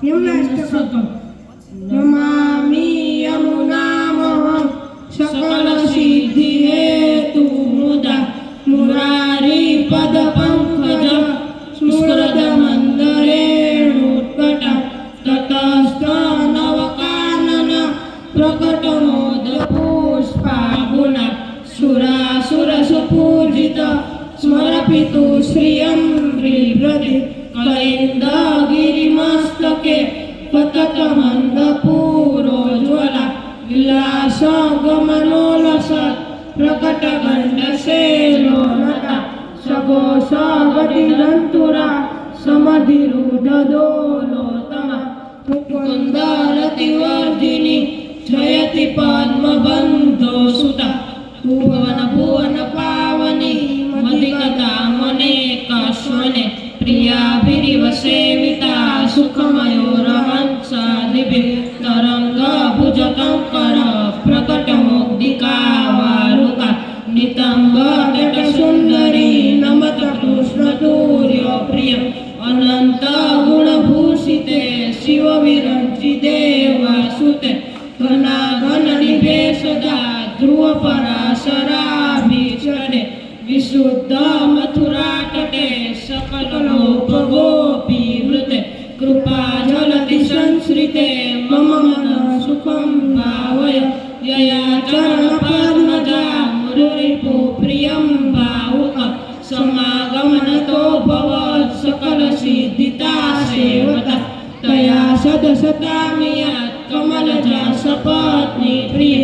यमुनाष्टकम् नमामि यमुनामहं सकलसिद्धिहेतुमुदा मुरारी पदपङ्कज स्मृतमन्दरेणुत्कटा ततस्तनवकानन प्रकटमोदपुष्पागुणा सुरासुरसुपूजित स्मरपितु श्रियं बिभ्रति कलिन्दगिरिमस्तके पततमन्दपूरोज्ज्वला विलासगमनोलसत् प्रकटगण्डशेलोनता सघोषगतिदन्तुरा समधिरुददोलोत्तमा मुकुन्दरतिवर्धिनी जयति पद्मबन्धोसुता भुवन भुवन पावनी मदिकता मनेकस्वने प्रियाभिरिवसेविता सुखमयोरहंसादिभिः तरङ्गभुजकङ्कर प्रकटमुद्दिकावारुका नितम्बतटसुन्दरी नमत कृष्णतुर्यप्रिय अनन्तगुणभूषिते शिवविरञ्चिते वासुते घनाघननिभे सदा ध्रुवपराशराभिषणे विशुद्ध मथुरातटे सकललोकगोपीवृते कृपाजलति संश्रिते मम मन सुखं भावय यया चरणपद्मजा मुररिपु प्रियं भावुक समागमनतो भवत् सकलसिद्धिता सेवता तया सदसतामि यत् कमलजा सपत्नी प्रिय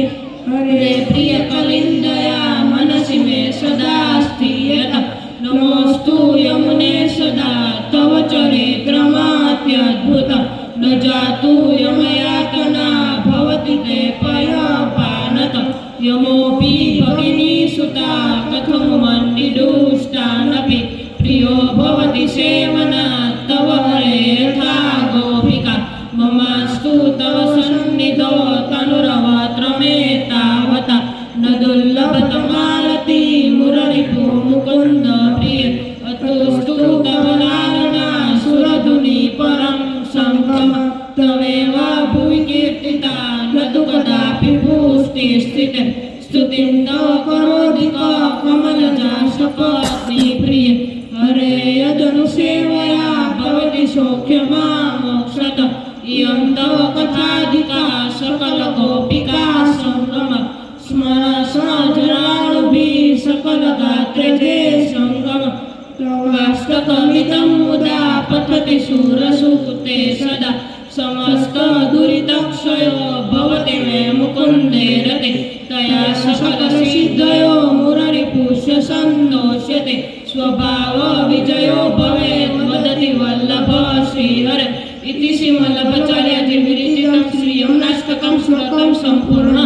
हरे प्रिय कलिन्दया मनसि मे सदा स्थियत नमोऽस्तु यमुने सदा तव चरित्रमात्यद्भुत न जातु यमयातना भवति ते पयपानत यमोऽपि भगिनीसुता कथं मन्निदुष्टानपि प्रियो भवति सेवनात् तव हरे यथा गोपिका ममास्तु तव सन्निधौ तनुरवत्र मे तावता न दुर्लभतमालति मुररिपु मुकुन्द प्रिय अतुस्तु तव लालना सुरधुनि परं सङ्गम तवेव भुवि कीर्तिता न तु कदापि पुष्टि स्थिते स्तुतिं तव करोधिक कमलजा सपत्नी प्रिय हरे यदनुसेवया भवति सौख्यमामोक्षत इयं तव कथाधिका सकलगोपिका सङ्गम स्मर सहजराणुभिः सकलगात्रे सङ्गम तवाष्टकमितं मुदा पठति शूरसूते सदा समस्तदुरितक्षयो भवति मे मुकुन्दे रते तया सकलसिद्धयो मुररिपुष्य सन्तोष्यते स्वभावविजयो भवेत् वदति वल्लभ श्रीहरे इति श्रीवल्लभाचार्यजी विरचितं श्री यमुनाष्टकं श्लोकं सम्पूर्ण।